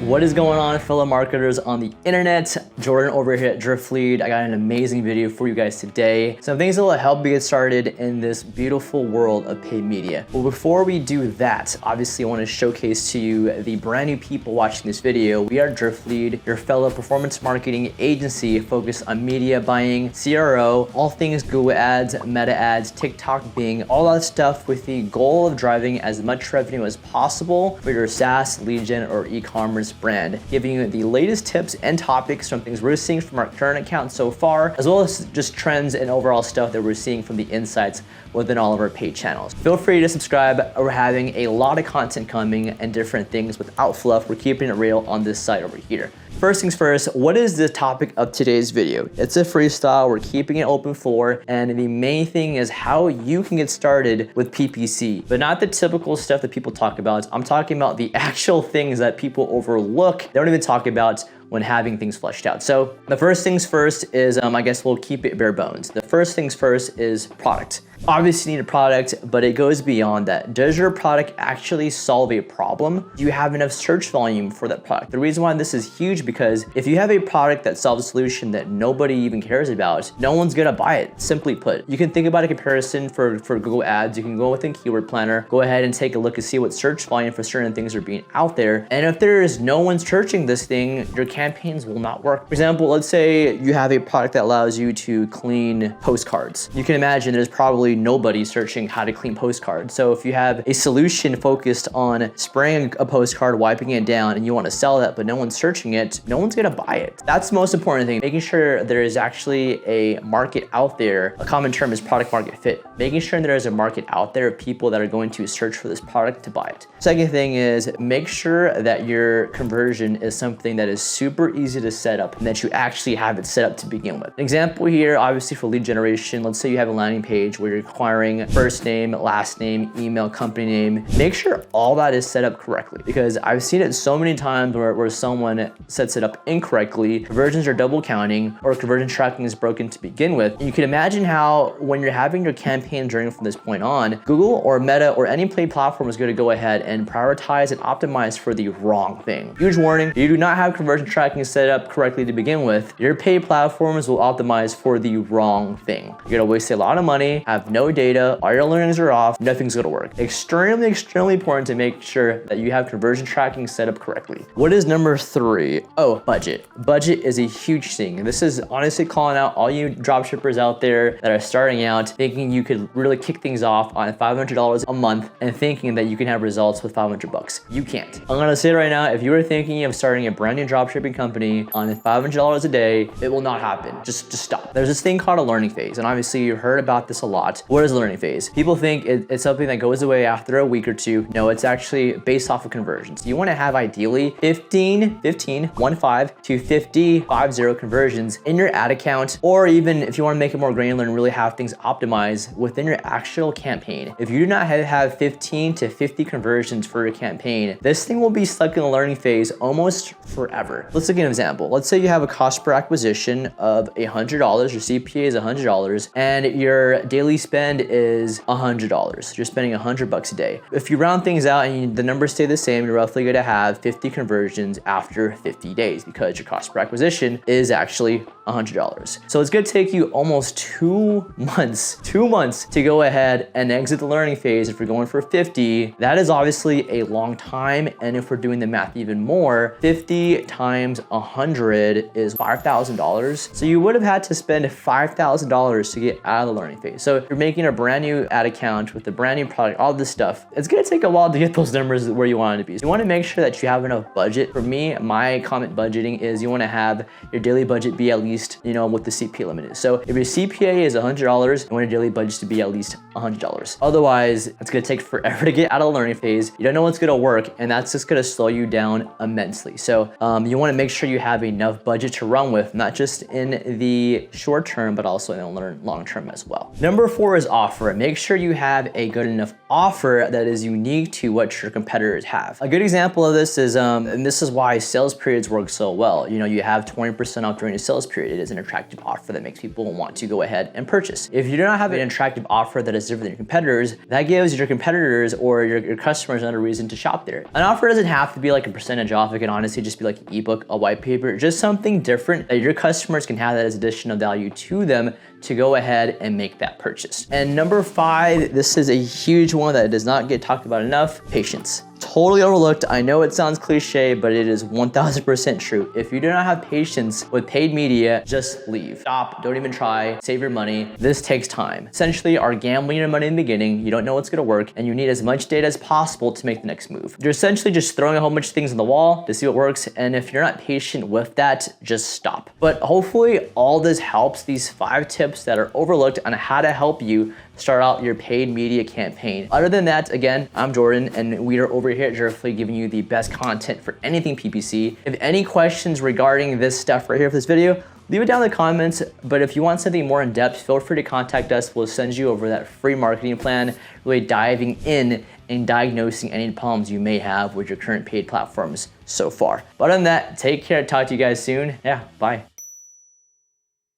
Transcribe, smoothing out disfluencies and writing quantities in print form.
What is going on, fellow marketers on the internet? Jordan over here at Driftlead. I got an amazing video for you guys today. Some things that will help you get started in this beautiful world of paid media. But before we do that, obviously I want to showcase to you the brand new people watching this video. We are Driftlead, your fellow performance marketing agency focused on media buying, CRO, all things Google ads, meta ads, TikTok, Bing, all that stuff with the goal of driving as much revenue as possible for your SaaS, lead gen, or e-commerce brand, giving you the latest tips and topics from things we're seeing from our current account so far, as well as just trends and overall stuff that we're seeing from the insights within all of our paid channels. Feel free to subscribe. We're having a lot of content coming and different things without fluff. We're keeping it real on this site over here. First things first, what is the topic of today's video? It's a freestyle, we're keeping it open floor, and the main thing is how you can get started with PPC, but not the typical stuff that people talk about. I'm talking about the actual things that people overlook. They don't even talk about when having things fleshed out. So the first things first is, I guess we'll keep it bare bones. The first things first is product. Obviously you need a product, but it goes beyond that. Does your product actually solve a problem? Do you have enough search volume for that product? The reason why this is huge because if you have a product that solves a solution that nobody even cares about, no one's gonna buy it, simply put. You can think about a comparison for Google Ads. You can go within Keyword Planner, go ahead and take a look and see what search volume for certain things are being out there. And if there is no one searching this thing, your campaigns will not work. For example, let's say you have a product that allows you to clean postcards. You can imagine there's probably nobody searching how to clean postcards. So if you have a solution focused on spraying a postcard, wiping it down, and you want to sell that, but no one's searching it, no one's gonna buy it. That's the most important thing, making sure there is actually a market out there. A common term is product market fit. Making sure there is a market out there of people that are going to search for this product to buy it. Second thing is make sure that your conversion is something that is super easy to set up and that you actually have it set up to begin with. An example here, obviously for lead generation, let's say you have a landing page where you're requiring first name, last name, email, company name. Make sure all that is set up correctly, because I've seen it so many times where someone sets it up incorrectly, conversions are double counting, or conversion tracking is broken to begin with. And you can imagine how when you're having your campaign journey from this point on, Google or Meta or any paid platform is going to go ahead and prioritize and optimize for the wrong thing. Huge warning, if you do not have conversion tracking set up correctly to begin with, your paid platforms will optimize for the wrong thing. You're gonna waste a lot of money, have no data, all your learnings are off, nothing's gonna work. Extremely important to make sure that you have conversion tracking set up correctly. What is number 3? Oh, budget. Budget is a huge thing. This is honestly calling out all you dropshippers out there that are starting out thinking you could really kick things off on $500 a month and thinking that you can have results with 500 bucks. You can't. I'm gonna say right now, if you are thinking of starting a brand new dropshipping company on $500 a day, it will not happen. Just stop. There's this thing called a learning phase, and obviously you heard about this a lot. What is a learning phase? People think it's something that goes away after a week or two. No, it's actually based off of conversions. You want to have ideally 15 to 50 conversions in your ad account, or even if you want to make it more granular and really have things optimized within your actual campaign. If you do not have 15 to 50 conversions for your campaign, this thing will be stuck in the learning phase almost forever. Let's look at an example. Let's say you have a cost per acquisition of $100, your CPA is $100, and your daily spend is $100. You're spending $100 a day. If you round things out and the numbers stay the same, you're roughly gonna have 50 conversions after 50 days because your cost per acquisition is actually $100. So it's gonna take you almost 2 months to go ahead and exit the learning phase. If you're going for 50, that is obviously a long time. And if we're doing the math even more, 50 times 100 is $5,000. So you would have had to spend $5,000 to get out of the learning phase. So if you're making a brand new ad account with a brand new product, all this stuff, it's gonna take a while to get those numbers where you want it to be. So you wanna make sure that you have enough budget. For me, my comment budgeting is you wanna have your daily budget be at least, what the CPA limit is. So if your CPA is $100, you want your daily budget to be at least $100. Otherwise, it's gonna take forever to get out of the learning phase. You don't know what's gonna work, and that's just gonna slow you down immensely. So you wanna make sure you have enough budget to run with, not just in the short term, but also in the long term as well. Number 4 4 is offer. Make sure you have a good enough offer that is unique to what your competitors have. A good example of this is, and this is why sales periods work so well. You know, you have 20% off during a sales period. It is an attractive offer that makes people want to go ahead and purchase. If you do not have an attractive offer that is different than your competitors, that gives your competitors or your customers another reason to shop there. An offer doesn't have to be like a percentage off. It can honestly just be like an ebook, a white paper, just something different that your customers can have that as additional value to them to go ahead and make that purchase. And number 5, this is a huge one that does not get talked about enough: patience. Totally overlooked. I know it sounds cliche, but it is 1000% true. If you do not have patience with paid media, just leave. Stop, don't even try, save your money. This takes time. Essentially, are gambling your money in the beginning. You don't know what's gonna work, and you need as much data as possible to make the next move. You're essentially just throwing a whole bunch of things on the wall to see what works, and if you're not patient with that, just stop. But hopefully all this helps, these 5 tips that are overlooked on how to help you start out your paid media campaign. Other than that, again, I'm Jordan, and we are over here at Driftly giving you the best content for anything PPC. If any questions regarding this stuff right here for this video, leave it down in the comments. But if you want something more in depth, feel free to contact us. We'll send you over that free marketing plan, really diving in and diagnosing any problems you may have with your current paid platforms so far. But other than that, take care. Talk to you guys soon. Yeah, bye.